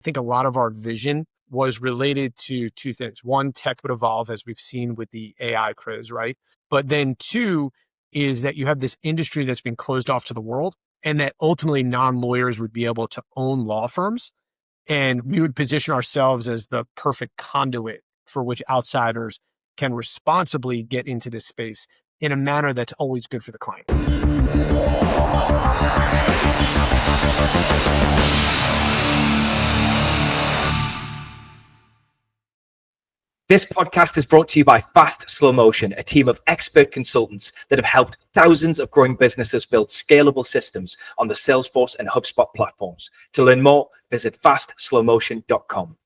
I think a lot of our vision was related to two things. One, tech would evolve as we've seen with the AI craze, right? But then two is that you have this industry that's been closed off to the world and that ultimately non-lawyers would be able to own law firms. And we would position ourselves as the perfect conduit for which outsiders can responsibly get into this space in a manner that's always good for the client. This podcast is brought to you by Fast Slow Motion, a team of expert consultants that have helped thousands of growing businesses build scalable systems on the Salesforce and HubSpot platforms. To learn more, visit fastslowmotion.com.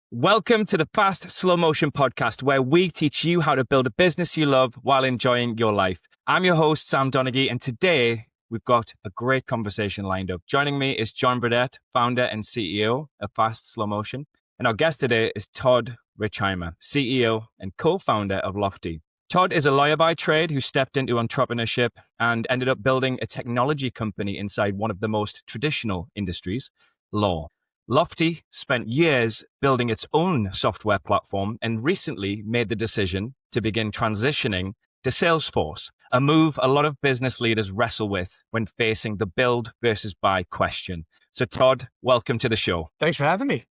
Welcome to the Fast Slow Motion podcast, where we teach you how to build a business you love while enjoying your life. I'm your host, Sam Donaghey, and today we've got a great conversation lined up. Joining me is John Burdett, founder and CEO of Fast Slow Motion. And our guest today is Todd Richheimer, CEO and co-founder of Lawfty. Todd is a lawyer by trade who stepped into entrepreneurship and ended up building a technology company inside one of the most traditional industries, law. Lawfty spent years building its own software platform and recently made the decision to begin transitioning to Salesforce, a move a lot of business leaders wrestle with when facing the build versus buy question. So Todd, welcome to the show. Thanks for having me.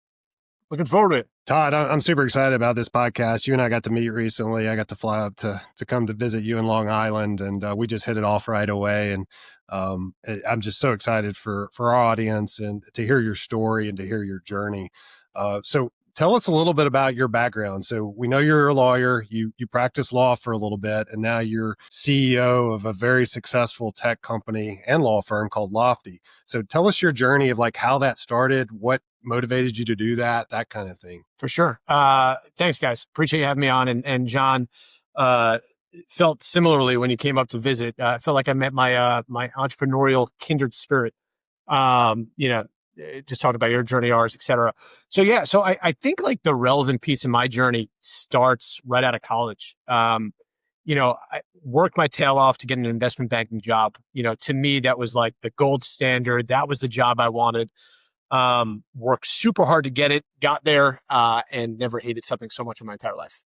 Looking forward to it. Todd, I'm super excited about this podcast. You and I got to meet recently. I got to fly up to come to visit you in Long Island, and we just hit it off right away. And I'm just so excited for our audience and to hear your story and to hear your journey. So tell us a little bit about your background. So we know you're a lawyer, you practiced law for a little bit, and now you're CEO of a very successful tech company and law firm called Lawfty. So tell us your journey of like how that started, what motivated you to do that kind of thing. For sure. Thanks, guys. Appreciate you having me on. And John, felt similarly when you came up to visit. I felt like I met my my entrepreneurial kindred spirit. Just talked about your journey, ours, et cetera. So I think like the relevant piece of my journey starts right out of college. I worked my tail off to get an investment banking job. To me, that was like the gold standard. That was the job I wanted. Worked super hard to get it, got there, and never hated something so much in my entire life.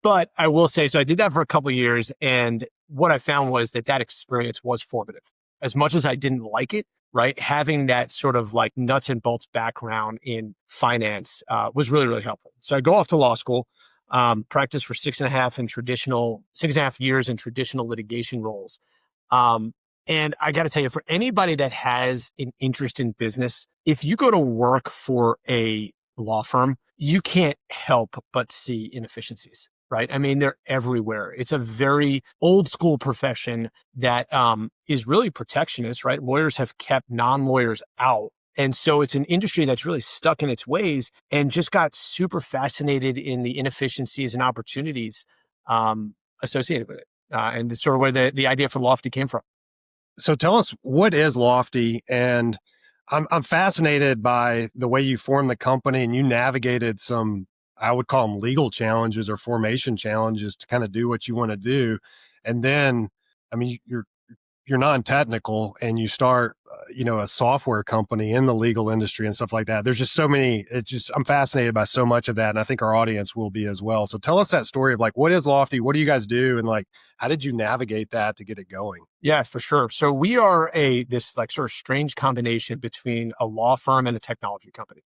But I will say, so I did that for a couple of years, and what I found was that experience was formative. As much as I didn't like it, right, having that sort of like nuts and bolts background in finance was really, really helpful. So I go off to law school, practice for 6.5 years in traditional litigation roles. And I got to tell you, for anybody that has an interest in business, if you go to work for a law firm, you can't help but see inefficiencies, right? I mean, they're everywhere. It's a very old school profession that is really protectionist, right? Lawyers have kept non-lawyers out. And so it's an industry that's really stuck in its ways and just got super fascinated in the inefficiencies and opportunities associated with it. And it's sort of where the idea for Lawfty came from. So tell us, what is Lawfty? And I'm fascinated by the way you formed the company and you navigated some, I would call them legal challenges or formation challenges to kind of do what you want to do. And then, I mean, you're non-technical and you start, a software company in the legal industry and stuff like that. There's just so many, I'm fascinated by so much of that. And I think our audience will be as well. So tell us that story of like, what is Lawfty? What do you guys do? And like, how did you navigate that to get it going? Yeah, for sure. So we are this like sort of strange combination between a law firm and a technology company.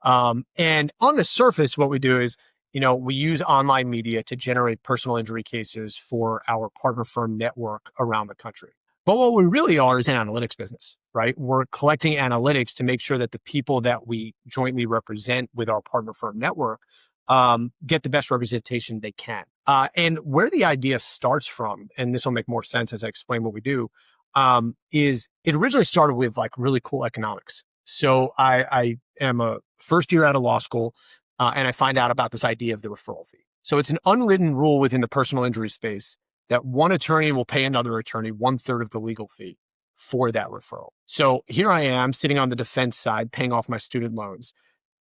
And on the surface, what we do is, we use online media to generate personal injury cases for our partner firm network around the country. But what we really are is an analytics business, right? We're collecting analytics to make sure that the people that we jointly represent with our partner firm network get the best representation they can. And where the idea starts from, and this will make more sense as I explain what we do, is it originally started with like really cool economics. So I am a first year out of law school, and I find out about this idea of the referral fee. So it's an unwritten rule within the personal injury space that one attorney will pay another attorney 1/3 of the legal fee for that referral. So here I am sitting on the defense side, paying off my student loans.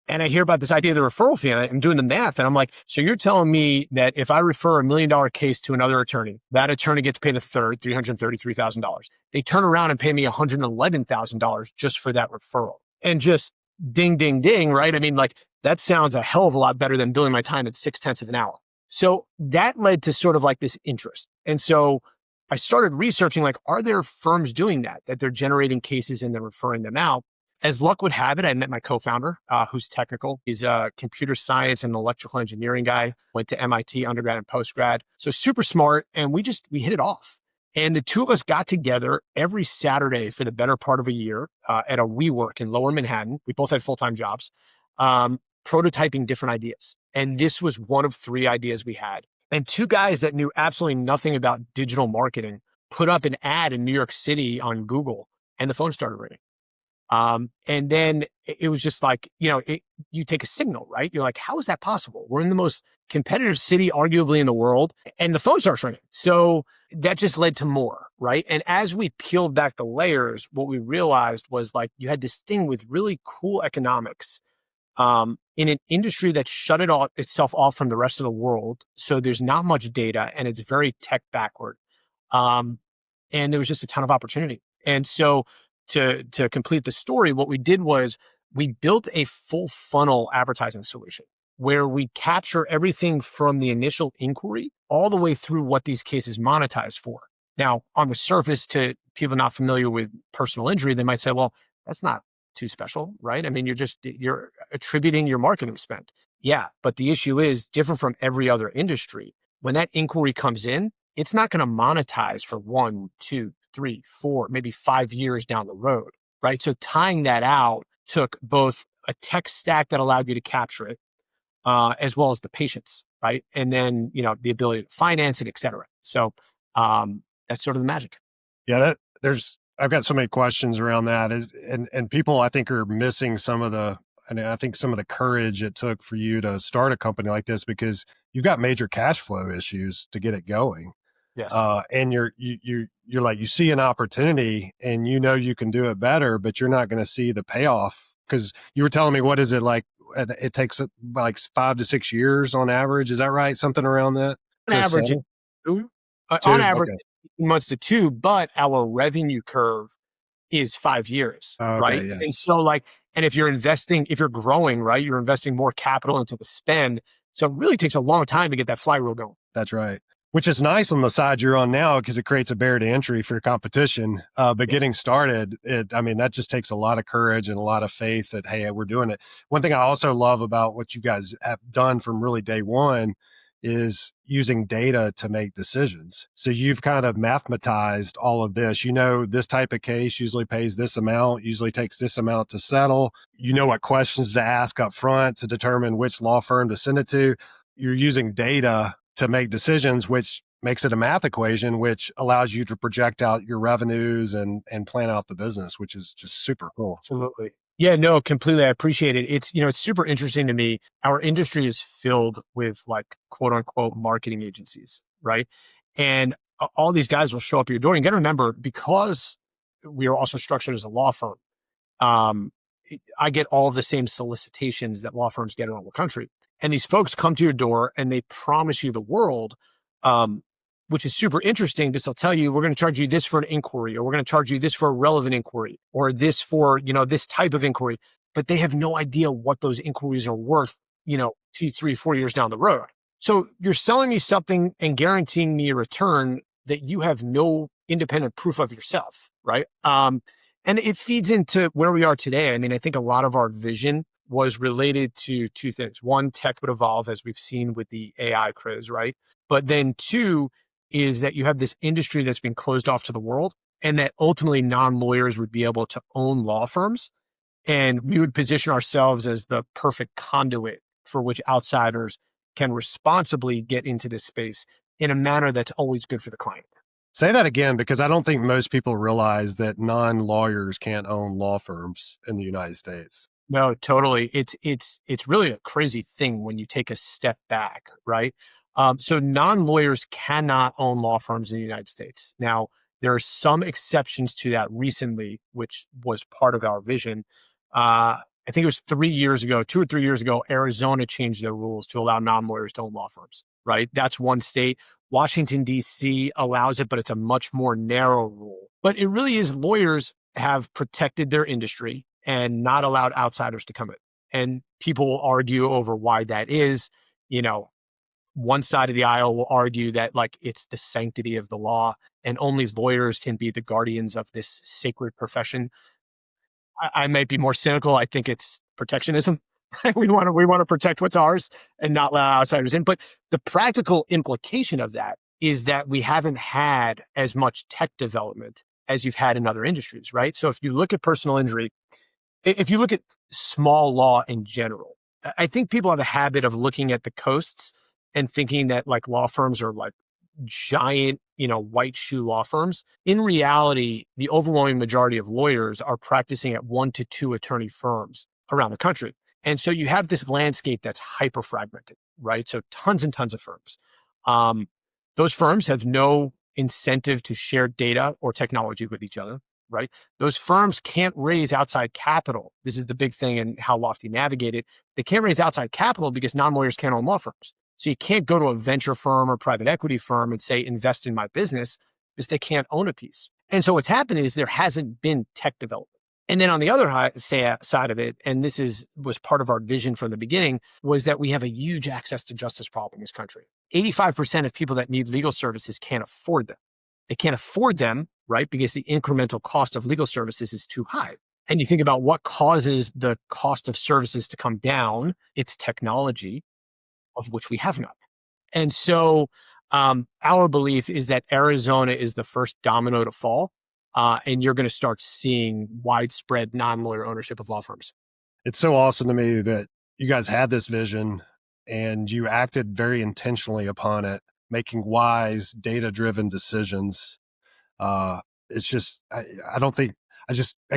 And I hear about this idea of the referral fee, and I'm doing the math, and I'm like, so you're telling me that if I refer $1 million case to another attorney, that attorney gets paid a third, $333,000. They turn around and pay me $111,000 just for that referral. And just ding, ding, ding, right? I mean, like that sounds a hell of a lot better than billing my time at 6/10 of an hour. So that led to sort of like this interest. And so I started researching, like, are there firms doing that they're generating cases and they're referring them out? As luck would have it, I met my co-founder, who's technical. He's a computer science and electrical engineering guy, went to MIT undergrad and postgrad. So super smart. And we hit it off. And the two of us got together every Saturday for the better part of a year at a WeWork in Lower Manhattan. We both had full-time jobs, prototyping different ideas. And this was one of 3 ideas we had. And 2 guys that knew absolutely nothing about digital marketing put up an ad in New York City on Google, and the phone started ringing. And then it was just like, you take a signal, right? You're like, how is that possible? We're in the most competitive city, arguably in the world, and the phone starts ringing. So that just led to more, right? And as we peeled back the layers, what we realized was like, you had this thing with really cool economics, in an industry that shut itself off from the rest of the world. So there's not much data and it's very tech backward. And there was just a ton of opportunity. And so to complete the story, what we did was we built a full funnel advertising solution where we capture everything from the initial inquiry all the way through what these cases monetize for. Now, on the surface, to people not familiar with personal injury, they might say, well, that's not too special, right? I mean, you're attributing your marketing spend. Yeah, but the issue is different from every other industry. When that inquiry comes in, it's not going to monetize for 1, 2, 3, 4, maybe 5 years down the road, right? So tying that out took both a tech stack that allowed you to capture it, as well as the patience, right? And then, the ability to finance it, et cetera. So that's sort of the magic. Yeah, I've got so many questions around that, and people I think are missing some of the courage it took for you to start a company like this, because you've got major cash flow issues to get it going. Yes. And you're like, you see an opportunity and you can do it better, but you're not going to see the payoff, because you were telling me, what is it like? It takes like 5 to 6 years on average. Is that right? Something around that? On average, Two? on average, Okay. 18 months to 2, but our revenue curve is 5 years, Okay, right? yeah. And so and if you're growing, right, you're investing more capital into the spend. So it really takes a long time to get that flywheel going. That's right. Which is nice on the side you're on now, because it creates a barrier to entry for your competition. But Yes. Getting started, that just takes a lot of courage and a lot of faith that, hey, we're doing it. One thing I also love about what you guys have done from really day one is using data to make decisions. So you've kind of mathematized all of this. This type of case usually pays this amount, usually takes this amount to settle. You know what questions to ask up front to determine which law firm to send it to. You're using data to make decisions, which makes it a math equation, which allows you to project out your revenues and plan out the business, which is just super cool. Absolutely. Yeah, no, completely. I appreciate it. It's super interesting to me. Our industry is filled with quote unquote marketing agencies, right? And all these guys will show up at your door. And you got to remember, because we are also structured as a law firm, I get all of the same solicitations that law firms get around the country. And these folks come to your door and they promise you the world, which is super interesting, because they'll tell you, we're going to charge you this for an inquiry, or we're going to charge you this for a relevant inquiry, or this for, this type of inquiry. But they have no idea what those inquiries are worth, 2, 3, 4 years down the road. So you're selling me something and guaranteeing me a return that you have no independent proof of yourself, right? And it feeds into where we are today. I mean, I think a lot of our vision was related to 2 things. 1, tech would evolve, as we've seen with the AI craze, right? But then 2 is that you have this industry that's been closed off to the world, and that ultimately non-lawyers would be able to own law firms. And we would position ourselves as the perfect conduit for which outsiders can responsibly get into this space in a manner that's always good for the client. Say that again, because I don't think most people realize that non-lawyers can't own law firms in the United States. No, totally. It's really a crazy thing when you take a step back, right? So non-lawyers cannot own law firms in the United States. Now, there are some exceptions to that recently, which was part of our vision. I think it was 3 years ago, 2 or 3 years ago, Arizona changed their rules to allow non-lawyers to own law firms, right? That's one state. Washington, D.C. allows it, but it's a much more narrow rule. But it really is, lawyers have protected their industry, and not allowed outsiders to come in. And people will argue over why that is. You know, one side of the aisle will argue that like it's the sanctity of the law and only lawyers can be the guardians of this sacred profession. I might be more cynical. I think it's protectionism. We want to protect what's ours and not allow outsiders in. But the practical implication of that is that we haven't had as much tech development as you've had in other industries, right? So if you look at personal injury, if you look at small law in general, I think people have a habit of looking at the coasts and thinking that like law firms are like giant, white shoe law firms. In reality, the overwhelming majority of lawyers are practicing at 1 to 2 attorney firms around the country. And so you have this landscape that's hyper fragmented, right? So tons and tons of firms. Those firms have no incentive to share data or technology with each other, right? Those firms can't raise outside capital. This is the big thing in how Lawfty navigated. They can't raise outside capital because non-lawyers can't own law firms. So you can't go to a venture firm or private equity firm and say, invest in my business, because they can't own a piece. And so what's happened is there hasn't been tech development. And then on the other side of it, and this was part of our vision from the beginning, was that we have a huge access to justice problem in this country. 85% of people that need legal services can't afford them. They can't afford them, right? Because the incremental cost of legal services is too high. And you think about what causes the cost of services to come down, it's technology, of which we have none. And so our belief is that Arizona is the first domino to fall. And you're going to start seeing widespread non-lawyer ownership of law firms. It's so awesome to me that you guys had this vision and you acted very intentionally upon it, making wise, data-driven decisions. It's just, I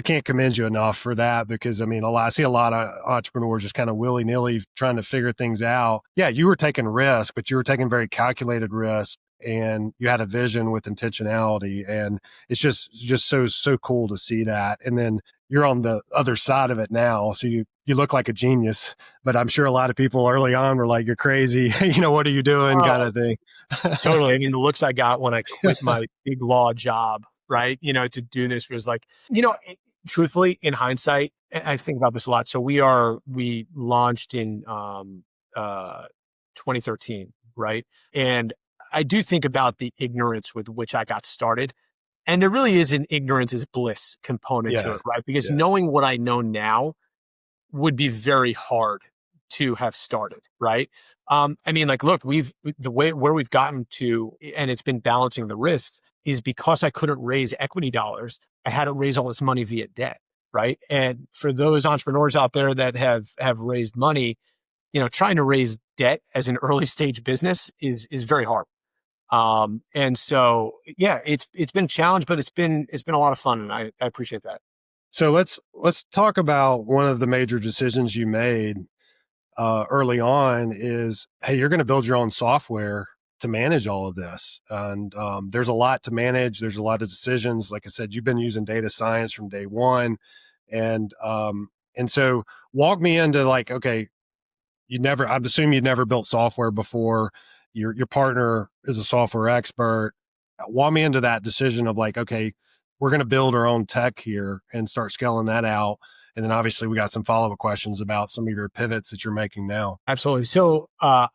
can't commend you enough for that, because I see a lot of entrepreneurs just kind of willy-nilly trying to figure things out. Yeah, you were taking risk, but you were taking very calculated risk, and you had a vision with intentionality. And it's just so cool to see that. And then you're on the other side of it now. So you look like a genius, but I'm sure a lot of people early on were like, you're crazy. What are you doing? Kind of thing. Totally. The looks I got when I quit my big law job, right? To do this was like, truthfully, in hindsight, I think about this a lot. So we launched in 2013, right? And I do think about the ignorance with which I got started. And there really is an ignorance is bliss component to it, right? Because knowing what I know now would be very hard to have started, right? Look, where we've gotten to, and it's been balancing the risks, is because I couldn't raise equity dollars, I had to raise all this money via debt, right? And for those entrepreneurs out there that have raised money, trying to raise debt as an early stage business is very hard. And so, it's been a challenge, but it's been a lot of fun, and I appreciate that. So let's talk about one of the major decisions you made early on is, hey, you're going to build your own software to manage all of this. And there's a lot to manage. There's a lot of decisions. Like I said, you've been using data science from day one. And so walk me into like, okay, I'm assuming you'd never built software before. Your partner is a software expert. Walk me into that decision of like, okay, we're going to build our own tech here and start scaling that out. And then obviously we got some follow-up questions about some of your pivots that you're making now. Absolutely. So I'm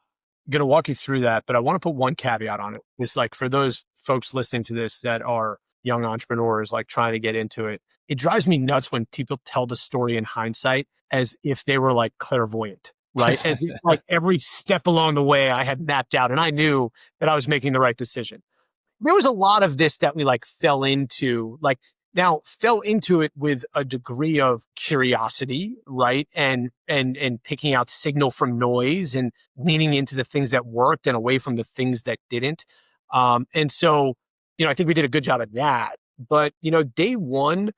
going to walk you through that, but I want to put one caveat on it. It's like for those folks listening to this that are young entrepreneurs, like trying to get into it, it drives me nuts when people tell the story in hindsight as if they were like clairvoyant. Right. As if, like every step along the way I had mapped out and I knew that I was making the right decision. There was a lot of this that we fell into it with a degree of curiosity, right? And picking out signal from noise and leaning into the things that worked and away from the things that didn't. And so, I think we did a good job at that. But, day one,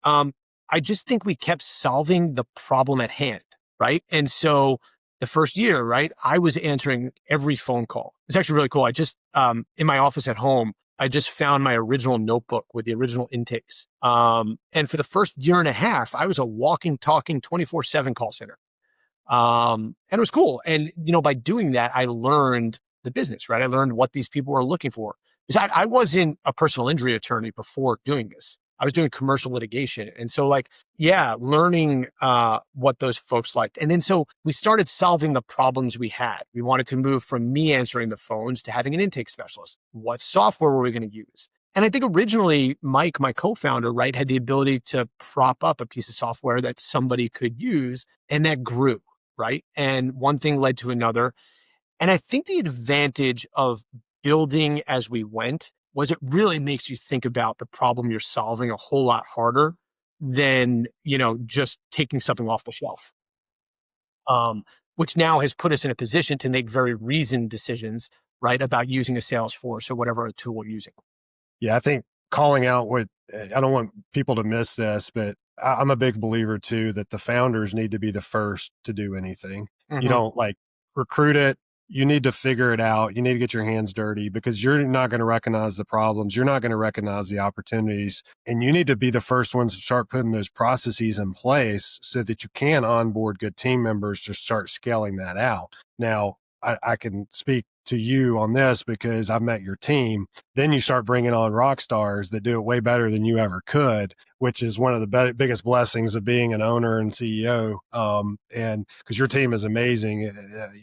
I just think we kept solving the problem at hand. Right. And so the first year, right, I was answering every phone call. It's actually really cool. I just, in my office at home, I just found my original notebook with the original intakes. And for the first year and a half, I was a walking, talking 24/7 call center. And it was cool. And, by doing that, I learned the business, right? I learned what these people were looking for. Because I wasn't a personal injury attorney before doing this. I was doing commercial litigation. And so like, yeah, learning what those folks liked. And then so we started solving the problems we had. We wanted to move from me answering the phones to having an intake specialist. What software were we going to use? And I think originally Mike, my co-founder, right, had the ability to prop up a piece of software that somebody could use, and that grew, right? And one thing led to another. And I think the advantage of building as we went was it really makes you think about the problem you're solving a whole lot harder than, just taking something off the shelf. Which now has put us in a position to make very reasoned decisions, right, about using a Salesforce or whatever tool we're using. Yeah, I think calling out what I don't want people to miss this, but I'm a big believer too that the founders need to be the first to do anything. Mm-hmm. You don't like recruit it. You need to figure it out. You need to get your hands dirty because you're not going to recognize the problems. You're not going to recognize the opportunities. And you need to be the first ones to start putting those processes in place so that you can onboard good team members to start scaling that out. Now, I can speak to you on this because I've met your team. Then you start bringing on rock stars that do it way better than you ever could, which is one of the biggest blessings of being an owner and CEO. And because your team is amazing,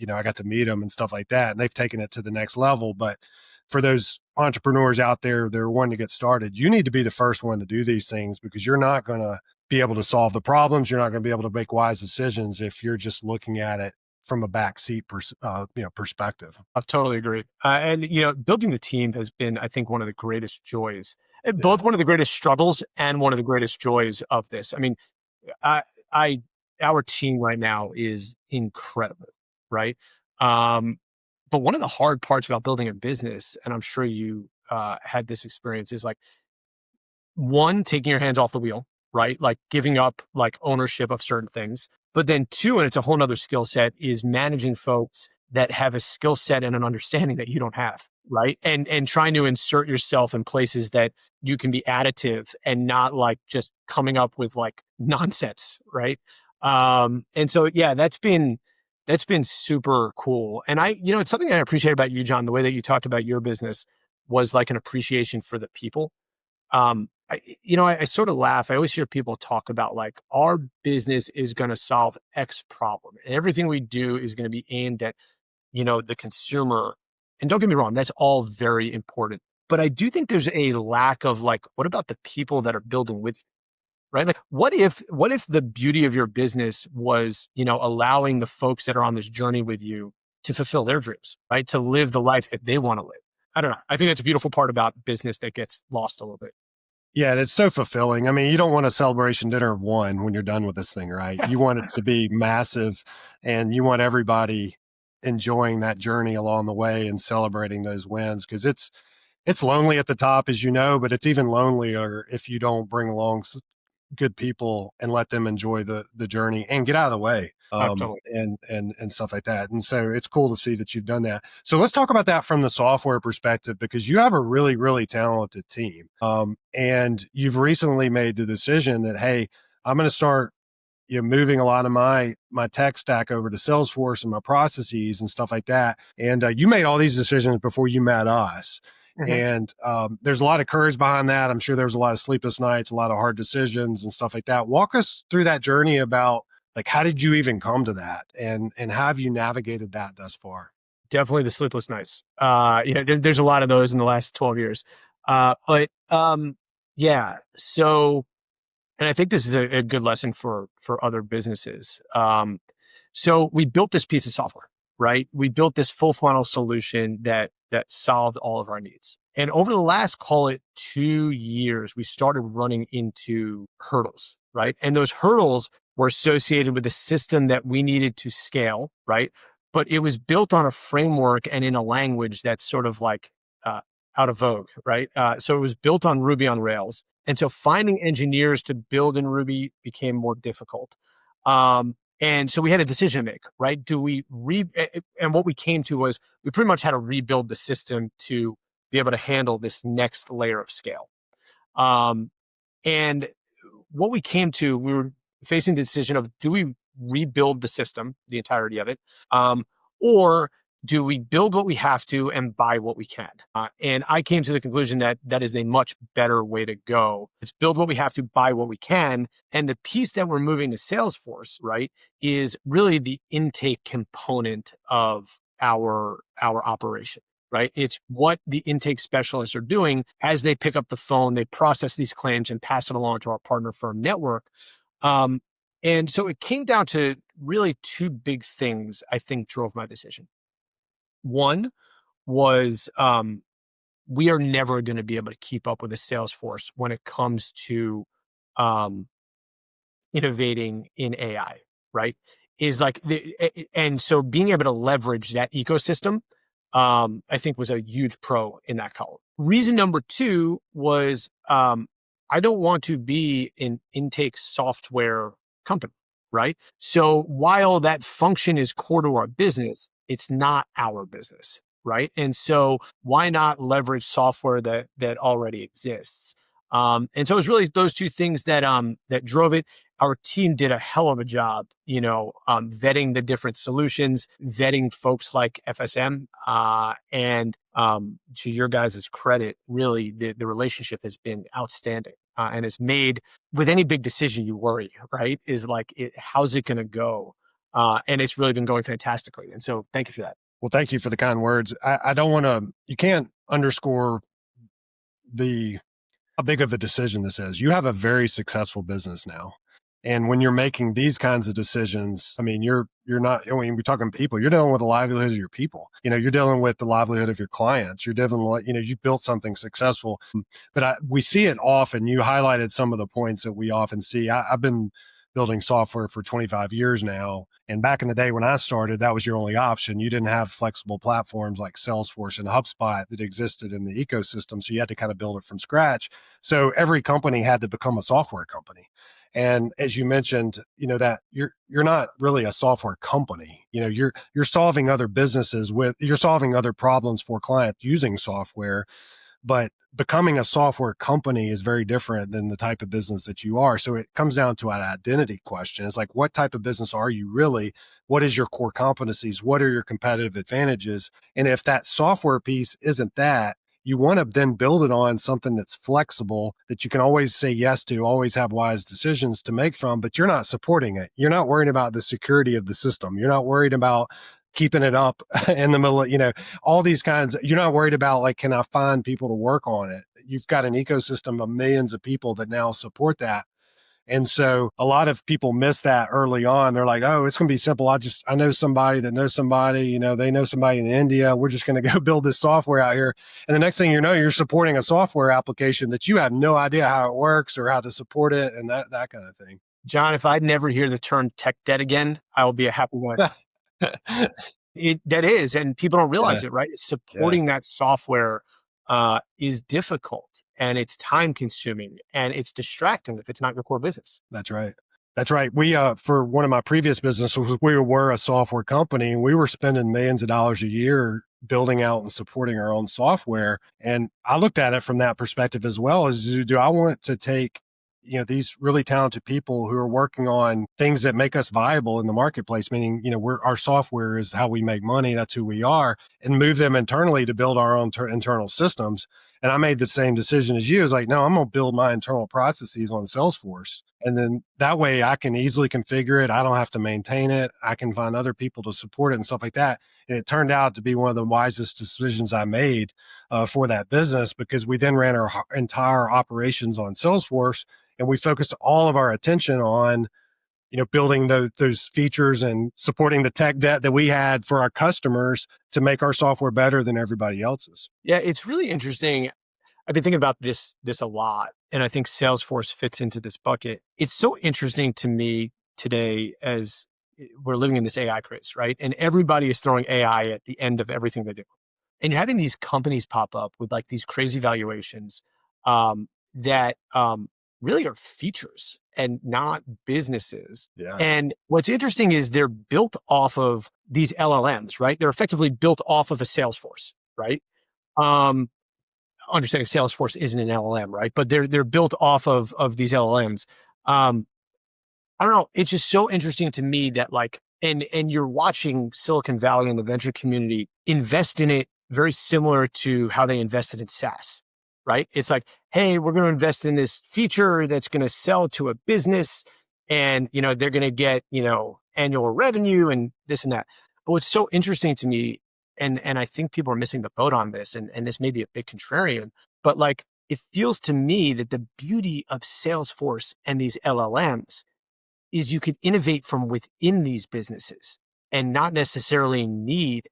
I got to meet them and stuff like that, and they've taken it to the next level. But for those entrepreneurs out there that are wanting to get started, you need to be the first one to do these things because you're not going to be able to solve the problems. You're not going to be able to make wise decisions if you're just looking at it from a backseat perspective. I totally agree. And building the team has been, I think, one of the greatest joys, both one of the greatest struggles and one of the greatest joys of this. I mean, our team right now is incredible, right? But one of the hard parts about building a business, and I'm sure you had this experience, is like, one, taking your hands off the wheel, right? Like giving up like ownership of certain things. But then two, and it's a whole nother skill set, is managing folks that have a skill set and an understanding that you don't have, right? And trying to insert yourself in places that you can be additive and not like just coming up with like nonsense, right? And so, yeah, that's been super cool. And it's something I appreciate about you, John, the way that you talked about your business was like an appreciation for the people. I sort of laugh. I always hear people talk about like our business is going to solve X problem and everything we do is going to be aimed at, the consumer. And don't get me wrong, that's all very important. But I do think there's a lack of like, what about the people that are building with you, right? Like what if the beauty of your business was, allowing the folks that are on this journey with you to fulfill their dreams, right? To live the life that they want to live. I don't know. I think that's a beautiful part about business that gets lost a little bit. Yeah, and it's so fulfilling. I mean, you don't want a celebration dinner of one when you're done with this thing, right? You want it to be massive and you want everybody enjoying that journey along the way and celebrating those wins because it's lonely at the top, as you know, but it's even lonelier if you don't bring along good people and let them enjoy the journey and get out of the way. And stuff like that. And so it's cool to see that you've done that. So let's talk about that from the software perspective, because you have a really, really talented team. And you've recently made the decision that, hey, I'm going to start moving a lot of my tech stack over to Salesforce and my processes and stuff like that. And you made all these decisions before you met us. Mm-hmm. And there's a lot of courage behind that. I'm sure there's a lot of sleepless nights, a lot of hard decisions and stuff like that. Walk us through that journey about like, how did you even come to that? And how have you navigated that thus far? Definitely the sleepless nights. There's a lot of those in the last 12 years. Yeah. So, and I think this is a good lesson for other businesses. So we built this piece of software, right? We built this full funnel solution that solved all of our needs. And over the last, call it 2 years, we started running into hurdles, right? And those hurdles were associated with a system that we needed to scale, right? But it was built on a framework and in a language that's sort of like out of vogue, right? So it was built on Ruby on Rails. And so finding engineers to build in Ruby became more difficult. And so we had a decision to make, right? And what we came to was we pretty much had to rebuild the system to be able to handle this next layer of scale. And what we came to, we were facing the decision of, do we rebuild the system, the entirety of it? Or do we build what we have to and buy what we can? And I came to the conclusion that that is a much better way to go. It's build what we have to, buy what we can. And the piece that we're moving to Salesforce, right, is really the intake component of our operation. Right? It's what the intake specialists are doing as they pick up the phone, they process these claims and pass it along to our partner firm network. And so it came down to really two big things I think drove my decision. One was we are never going to be able to keep up with a Salesforce when it comes to innovating in AI, right? Is like, and so being able to leverage that ecosystem, I think was a huge pro in that column. Reason number two was I don't want to be an intake software company, right? So while that function is core to our business, it's not our business, right? And so why not leverage software that already exists? And so it was really those two things that drove it. Our team did a hell of a job, vetting the different solutions, vetting folks like FSM, and to your guys' credit, really the relationship has been outstanding, and it's made with any big decision you worry, right? Is like, how's it going to go? And it's really been going fantastically. And so thank you for that. Well, thank you for the kind words. I don't want to, you can't underscore how big of a decision this is. You have a very successful business now. And when you're making these kinds of decisions, I mean, you're not, we're talking people, you're dealing with the livelihood of your people. You're dealing with the livelihood of your clients. You're dealing with, you've built something successful. But we see it often. You highlighted some of the points that we often see. I've been building software for 25 years now. And back in the day when I started, that was your only option. You didn't have flexible platforms like Salesforce and HubSpot that existed in the ecosystem. So you had to kind of build it from scratch. So every company had to become a software company. And as you mentioned, that you're not really a software company. You're solving other businesses you're solving other problems for clients using software, but becoming a software company is very different than the type of business that you are. So it comes down to an identity question. It's like, what type of business are you really? What is your core competencies? What are your competitive advantages? And if that software piece isn't that, you want to then build it on something that's flexible, that you can always say yes to, always have wise decisions to make from, but you're not supporting it. You're not worried about the security of the system. You're not worried about keeping it up in the middle of, all these kinds. You're not worried about, like, can I find people to work on it? You've got an ecosystem of millions of people that now support that. And so a lot of people miss that early on. They're like, oh, it's going to be simple. I know somebody that knows somebody, they know somebody in India. We're just going to go build this software out here. And the next thing you know, you're supporting a software application that you have no idea how it works or how to support it and that kind of thing. John, if I'd never hear the term tech debt again, I will be a happy one. That is, and people don't realize it, right? Supporting that software is difficult, and it's time consuming, and it's distracting if it's not your core business. That's right. That's right. We, for one of my previous businesses, we were a software company, and we were spending millions of dollars a year building out and supporting our own software. And I looked at it from that perspective as well. As do I want to take these really talented people who are working on things that make us viable in the marketplace, meaning, our software is how we make money. That's who we are, and move them internally to build our own internal systems. And I made the same decision as you. I was like, no, I'm going to build my internal processes on Salesforce. And then that way I can easily configure it. I don't have to maintain it. I can find other people to support it and stuff like that. And it turned out to be one of the wisest decisions I made for that business, because we then ran our entire operations on Salesforce. And we focused all of our attention on, building those features and supporting the tech debt that we had for our customers to make our software better than everybody else's. Yeah, it's really interesting. I've been thinking about this a lot, and I think Salesforce fits into this bucket. It's so interesting to me today as we're living in this AI craze, right? And everybody is throwing AI at the end of everything they do. And you're having these companies pop up with like these crazy valuations that really are features and not businesses. Yeah. And what's interesting is they're built off of these LLMs, right? They're effectively built off of a Salesforce, right? Understanding Salesforce isn't an LLM, right? But they're built off of these LLMs. I don't know. It's just so interesting to me that, like, And you're watching Silicon Valley and the venture community invest in it very similar to how they invested in SaaS, right? It's like, hey, we're going to invest in this feature that's going to sell to a business, and they're going to get annual revenue and this and that. But what's so interesting to me, and I think people are missing the boat on this, and this may be a bit contrarian, but like it feels to me that the beauty of Salesforce and these LLMs is you could innovate from within these businesses and not necessarily need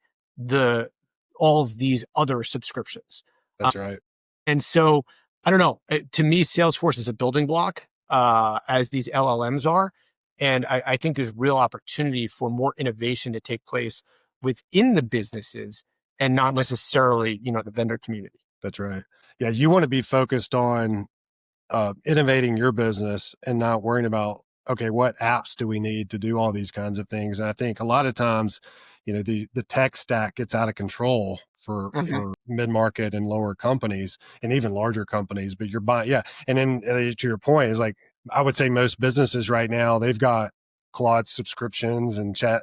all of these other subscriptions. That's right. And so I don't know. To me, Salesforce is a building block, as these LLMs are. And I think there's real opportunity for more innovation to take place within the businesses and not necessarily, the vendor community. That's right. Yeah. You want to be focused on innovating your business and not worrying about, okay, what apps do we need to do all these kinds of things? And I think a lot of times, the tech stack gets out of control for mid-market and lower companies and even larger companies, but you're buying, yeah. And then to your point is like, I would say most businesses right now, they've got Claude subscriptions and chat,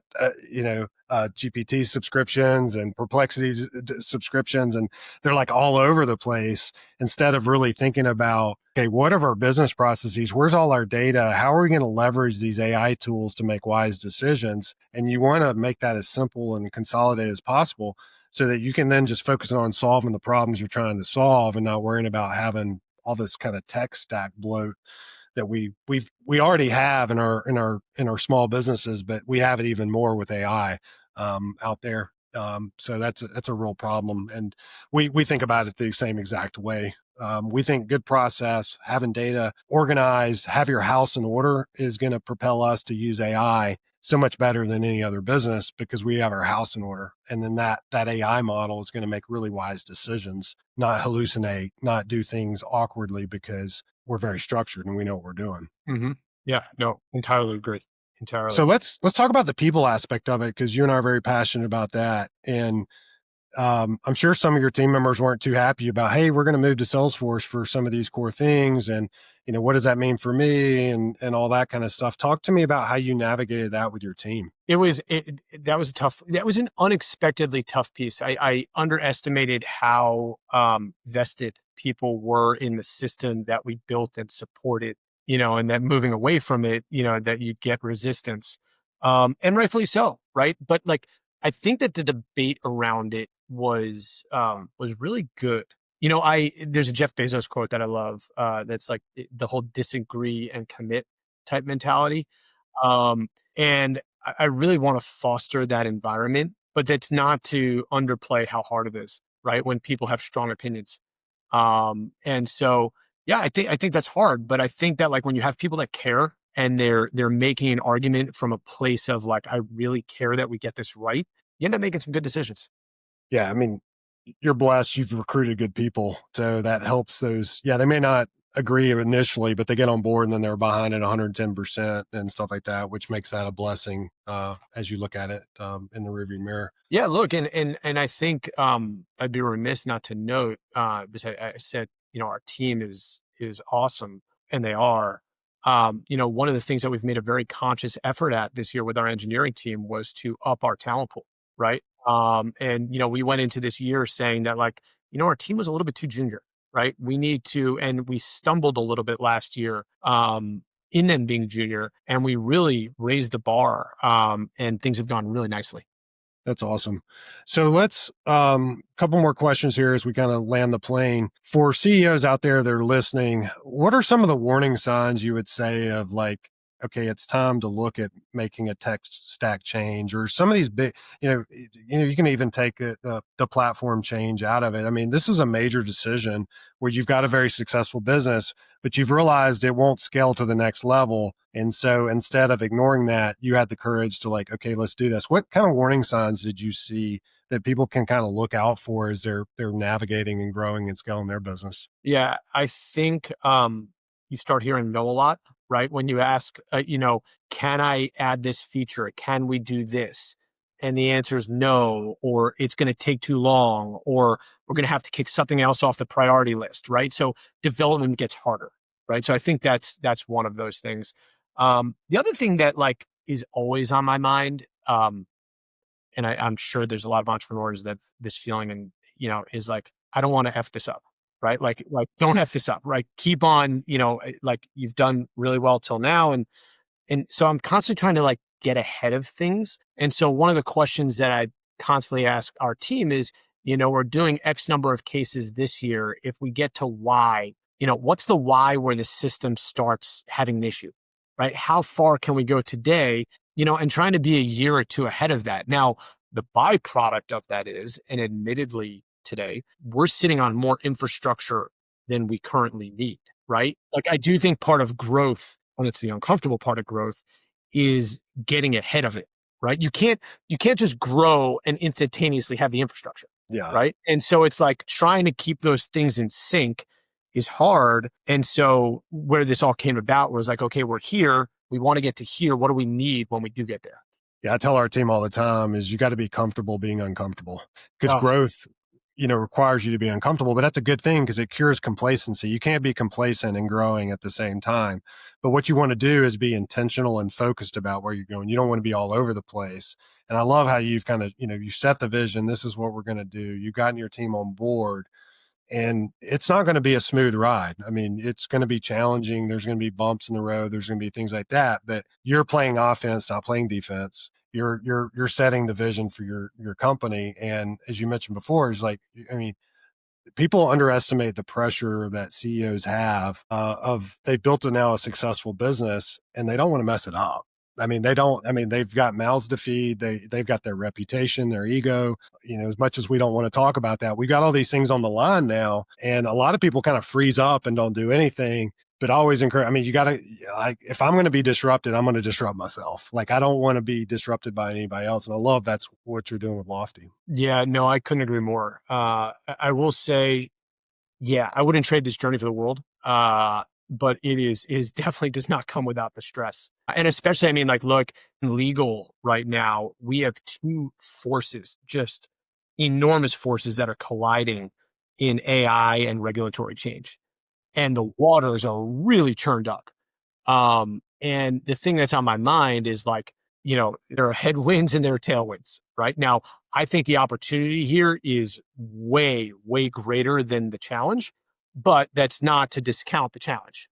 GPT subscriptions and Perplexity subscriptions, and they're like all over the place instead of really thinking about, okay, what are our business processes? Where's all our data? How are we going to leverage these AI tools to make wise decisions? And you want to make that as simple and consolidated as possible so that you can then just focus on solving the problems you're trying to solve and not worrying about having all this kind of tech stack bloat that we already have in our small businesses, but we have it even more with AI out there. So that's a real problem, and we think about it the same exact way. We think good process, having data organized, have your house in order is going to propel us to use AI so much better than any other business because we have our house in order. And then that AI model is going to make really wise decisions, not hallucinate, not do things awkwardly because we're very structured and we know what we're doing. Mm-hmm. Yeah, no, entirely agree. Entirely. So let's talk about the people aspect of it, because you and I are very passionate about that. And I'm sure some of your team members weren't too happy about, hey, we're going to move to Salesforce for some of these core things. And, what does that mean for me and all that kind of stuff? Talk to me about how you navigated that with your team. That was an unexpectedly tough piece. I underestimated how vested people were in the system that we built and supported, and that moving away from it, that you'd get resistance. And rightfully so, right? But like, I think that the debate around it was really good. There's a Jeff Bezos quote that I love, that's like the whole disagree and commit type mentality. And I really want to foster that environment, but that's not to underplay how hard it is, right? When people have strong opinions. And so, yeah, I think that's hard, but I think that like when you have people that care and they're making an argument from a place of like, I really care that we get this right, you end up making some good decisions. Yeah. I mean, you're blessed. You've recruited good people. So that helps those. Yeah. They may not agree initially, but they get on board and then they're behind at 110% and stuff like that, which makes that a blessing as you look at it in the rearview mirror. Yeah, look, and I think I'd be remiss not to note, because I said, our team is awesome, and they are. One of the things that we've made a very conscious effort at this year with our engineering team was to up our talent pool, right? And we went into this year saying that like, our team was a little bit too junior, right? We need to, and we stumbled a little bit last year in them being junior, and we really raised the bar, and things have gone really nicely. That's awesome. So let's, couple more questions here as we kind of land the plane. For CEOs out there that are listening, what are some of the warning signs you would say of like, okay, it's time to look at making a tech stack change, or some of these big, you can even take the platform change out of it. I mean, this is a major decision where you've got a very successful business, but you've realized it won't scale to the next level. And so instead of ignoring that, you had the courage to like, okay, let's do this. What kind of warning signs did you see that people can kind of look out for as they're navigating and growing and scaling their business? Yeah, I think you start hearing no a lot, right? When you ask, can I add this feature? Can we do this? And the answer is no, or it's going to take too long, or we're going to have to kick something else off the priority list, right? So development gets harder, right? So I think that's one of those things. The other thing that like is always on my mind and I'm sure there's a lot of entrepreneurs that this feeling and, is like, I don't want to F this up, right? Like don't F this up, right? Keep on, like you've done really well till now. And so I'm constantly trying to like get ahead of things. And so one of the questions that I constantly ask our team is, we're doing X number of cases this year. If we get to Y, what's the Y where the system starts having an issue, right? How far can we go today? And trying to be a year or two ahead of that. Now, the byproduct of that is, and admittedly today, we're sitting on more infrastructure than we currently need, right? Like I do think part of growth, and it's the uncomfortable part of growth, is getting ahead of it, right? You can't just grow and instantaneously have the infrastructure. Yeah. Right. And so it's like trying to keep those things in sync is hard. And so where this all came about was like, okay, we're here. We want to get to here. What do we need when we do get there? Yeah. I tell our team all the time is you got to be comfortable being uncomfortable because Oh, growth, requires you to be uncomfortable, but that's a good thing because it cures complacency. You can't be complacent and growing at the same time. But what you want to do is be intentional and focused about where you're going. You don't want to be all over the place. And I love how you've kind of, you set the vision. This is what we're going to do. You've gotten your team on board. And it's not going to be a smooth ride. I mean, it's going to be challenging. There's going to be bumps in the road. There's going to be things like that. But you're playing offense, not playing defense. You're setting the vision for your company. And as you mentioned before, it's like, I mean, people underestimate the pressure that CEOs have of they've built now a successful business and they don't want to mess it up. I mean, they've got mouths to feed. They've got their reputation, their ego, as much as we don't want to talk about that, we got all these things on the line now. And a lot of people kind of freeze up and don't do anything, but I always encourage, I mean, you got to, like, if I'm going to be disrupted, I'm going to disrupt myself. Like, I don't want to be disrupted by anybody else. And I love that's what you're doing with Lawfty. yeah, no, I couldn't agree more. I will say, yeah, I wouldn't trade this journey for the world. But it is definitely does not come without the stress. And especially, I mean, like, look, in legal right now, we have two forces, just enormous forces that are colliding in AI and regulatory change. And the waters are really churned up. And the thing that's on my mind is like, there are headwinds and there are tailwinds, right? Now, I think the opportunity here is way, way greater than the challenge, but that's not to discount the challenge,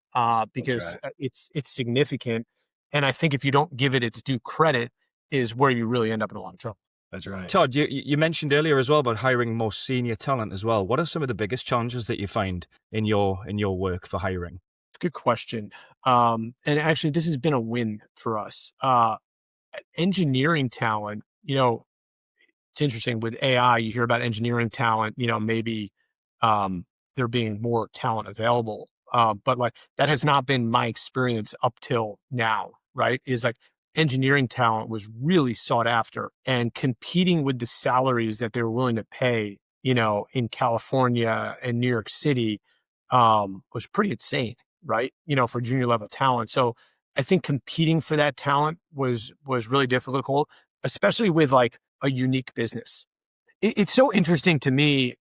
because right. it's significant. And I think if you don't give it its due credit is where you really end up in a lot of trouble. That's right. Todd, you mentioned earlier as well about hiring more senior talent as well. What are some of the biggest challenges that you find in your work for hiring? Good question. And actually, this has been a win for us. Engineering talent, it's interesting with AI, you hear about engineering talent, maybe there being more talent available. But like that has not been my experience up till now, right? Is like engineering talent was really sought after and competing with the salaries that they were willing to pay, in California and New York City, was pretty insane, right? For junior level talent. So I think competing for that talent was really difficult, especially with like a unique business. It's so interesting to me.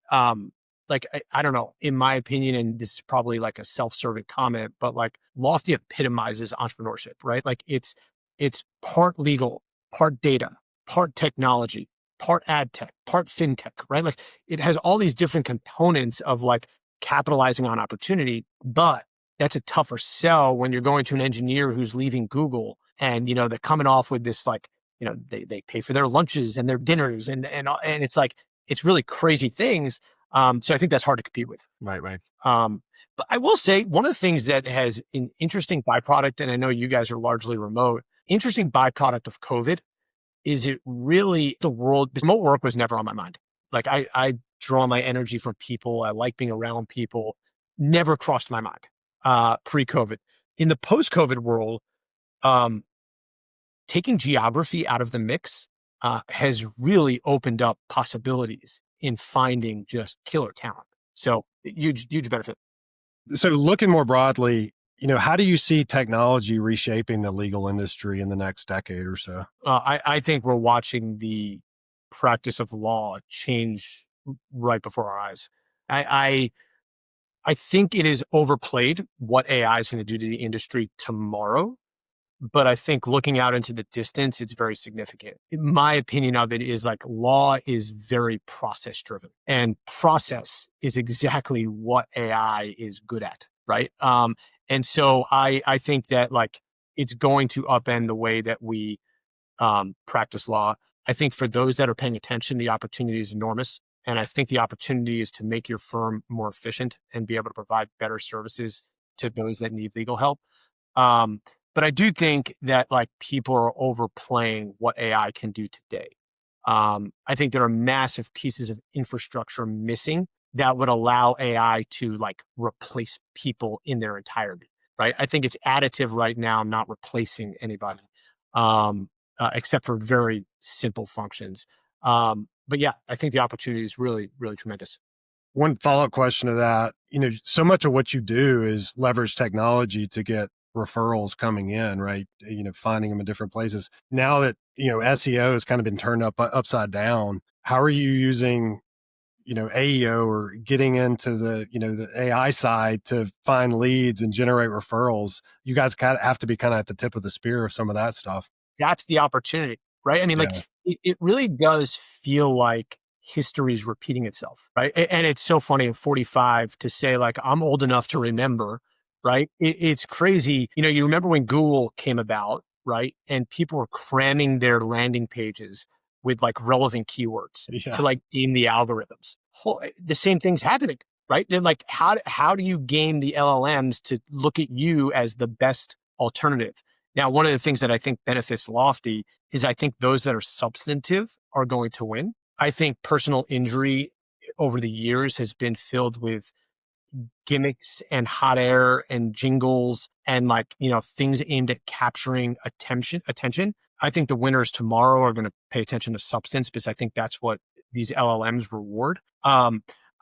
Like, I don't know, in my opinion, and this is probably like a self-serving comment, but like Lawfty epitomizes entrepreneurship, right? Like it's part legal, part data, part technology, part ad tech, part fintech, right? Like it has all these different components of like capitalizing on opportunity, but that's a tougher sell when you're going to an engineer who's leaving Google and, they're coming off with this, like, they pay for their lunches and their dinners and it's like, it's really crazy things. So I think that's hard to compete with. Right. But I will say one of the things that has an interesting byproduct, and I know you guys are largely remote, interesting byproduct of COVID is it really remote work was never on my mind. Like I draw my energy from people. I like being around people. Never crossed my mind pre-COVID. In the post-COVID world, taking geography out of the mix has really opened up possibilities in finding just killer talent. So huge benefit. So looking more broadly, how do you see technology reshaping the legal industry in the next decade or so? I think we're watching the practice of law change right before our eyes. I think it is overplayed what AI is going to do to the industry tomorrow, but I think looking out into the distance, it's very significant. My opinion of it is like law is very process driven, and process is exactly what AI is good at, right? And so I think that like it's going to upend the way that we practice law. I think for those that are paying attention, the opportunity is enormous. And I think the opportunity is to make your firm more efficient and be able to provide better services to those that need legal help. But I do think that like people are overplaying what AI can do today. I think there are massive pieces of infrastructure missing that would allow AI to like replace people in their entirety, right? I think it's additive right now, not replacing anybody, except for very simple functions. But yeah, I think the opportunity is really, really tremendous. One follow-up question to that, so much of what you do is leverage technology to get referrals coming in, right? Finding them in different places. Now that, SEO has kind of been turned upside down, how are you using, AEO or getting into the AI side to find leads and generate referrals? You guys have to be kind of at the tip of the spear of some of that stuff. That's the opportunity, right? I mean, Yeah. like it really does feel like history is repeating itself, right? And it's so funny at 45 to say like, I'm old enough to remember, right? It's crazy. You remember when Google came about, right? And people were cramming their landing pages with like relevant keywords Yeah. to like game the algorithms. The same thing's happening, right? And like, how do you game the LLMs to look at you as the best alternative? Now, one of the things that I think benefits Lawfty is I think those that are substantive are going to win. I think personal injury over the years has been filled with gimmicks and hot air and jingles and like, things aimed at capturing attention. I think the winners tomorrow are going to pay attention to substance because I think that's what these LLMs reward. I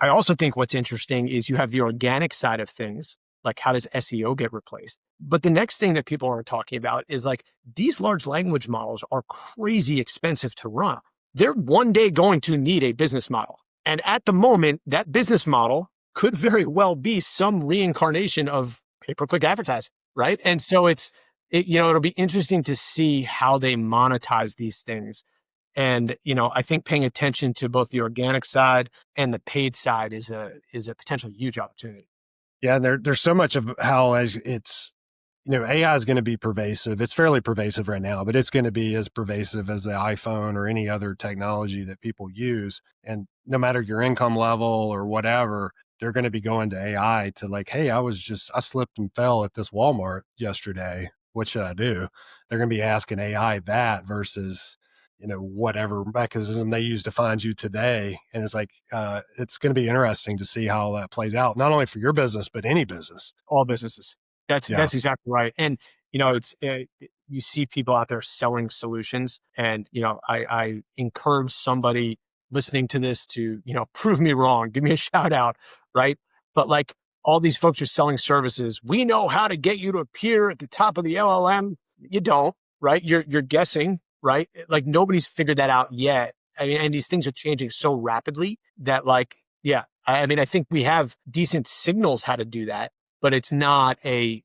also think what's interesting is you have the organic side of things, like how does SEO get replaced? But the next thing that people are talking about is like these large language models are crazy expensive to run. They're one day going to need a business model. And at the moment, that business model could very well be some reincarnation of pay-per-click advertising, right? And so it'll be interesting to see how they monetize these things. And, I think paying attention to both the organic side and the paid side is a potential huge opportunity. Yeah, there's so much of how it's, AI is going to be pervasive. It's fairly pervasive right now, but it's going to be as pervasive as the iPhone or any other technology that people use. And no matter your income level or whatever, they're going to be going to AI to like, hey, I slipped and fell at this Walmart yesterday. What should I do? They're going to be asking AI that versus, whatever mechanism they use to find you today. And it's like, it's going to be interesting to see how that plays out, not only for your business, but any business. All businesses. That's exactly right. And, it's, you see people out there selling solutions and, I encourage somebody listening to this to, prove me wrong, give me a shout out. Right. But like all these folks are selling services. We know how to get you to appear at the top of the LLM. You don't, right? You're guessing, right? Like nobody's figured that out yet. And these things are changing so rapidly that like, yeah, I think we have decent signals how to do that, but it's not a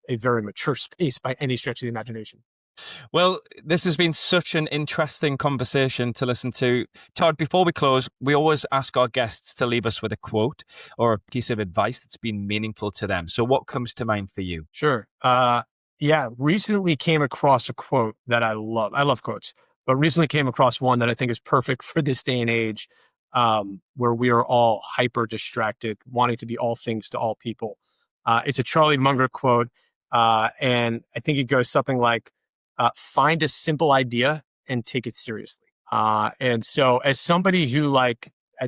very mature space by any stretch of the imagination. Well, this has been such an interesting conversation to listen to. Todd, before we close, we always ask our guests to leave us with a quote or a piece of advice that's been meaningful to them. So what comes to mind for you? Sure. Recently came across a quote that I love. I love quotes, but recently came across one that I think is perfect for this day and age, where we are all hyper distracted, wanting to be all things to all people. It's a Charlie Munger quote, and I think it goes something like, find a simple idea and take it seriously. And so as somebody who I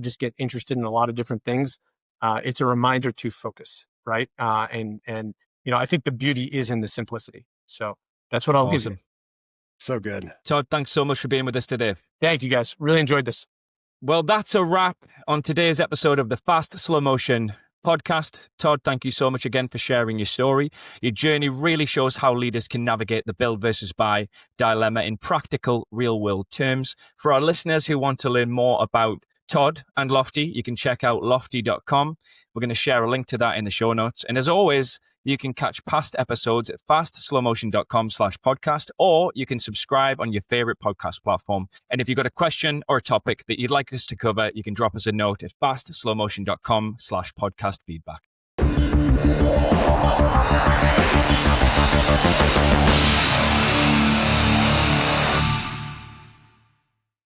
just get interested in a lot of different things, it's a reminder to focus, right? And I think the beauty is in the simplicity. So that's what I'll give you. So good. Todd, thanks so much for being with us today. Thank you, guys. Really enjoyed this. Well, that's a wrap on today's episode of the Fast Slow Motion podcast. Todd, thank you so much again for sharing your story. Your journey really shows how leaders can navigate the build versus buy dilemma in practical, real-world terms. For our listeners who want to learn more about Todd and Lawfty, you can check out lawfty.com. We're going to share a link to that in the show notes. And as always, You can catch past episodes at fastslowmotion.com/podcast, or you can subscribe on your favorite podcast platform. And if you've got a question or a topic that you'd like us to cover, you can drop us a note at fastslowmotion.com/podcast feedback.